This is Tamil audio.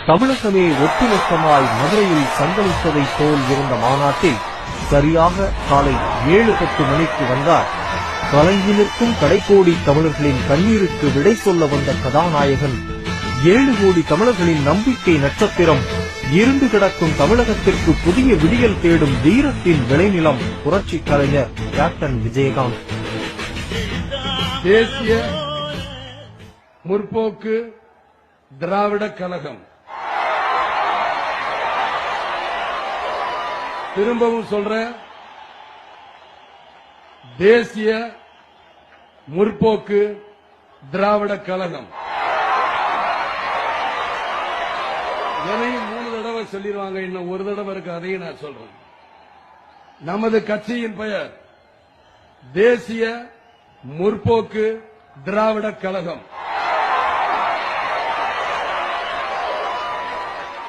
தமிழகமே ஒட்டுமொத்தமாய் மதுரையில் சங்கமித்ததைப் போல் இருந்த மாநாட்டில் சரியாக காலை 7:10 மணிக்கு வந்தார். கலங்கி நிற்கும் கடைக்கோடி தமிழர்களின் கண்ணீருக்கு விடை சொல்ல வந்த கதாநாயகன், 7 கோடி தமிழர்களின் நம்பிக்கை நட்சத்திரம், இருண்டு கிடக்கும் தமிழகத்திற்கு புதிய விடியல் தேடும் தீரத்தின் விளைநிலம், புரட்சி கலைஞர் கேப்டன் விஜயகாந்த். தேசிய முற்போக்கு திராவிட கழகம். திரும்பவும் சொல்றேன், தேசிய முற்போக்கு திராவிட கழகம். எதையும் 3 தடவை சொல்லிடுவாங்க, இன்னும் ஒரு தடவை இருக்கு, அதையும் நான் சொல்றேன். நமது கட்சியின் பெயர் தேசிய முற்போக்கு திராவிட கழகம்.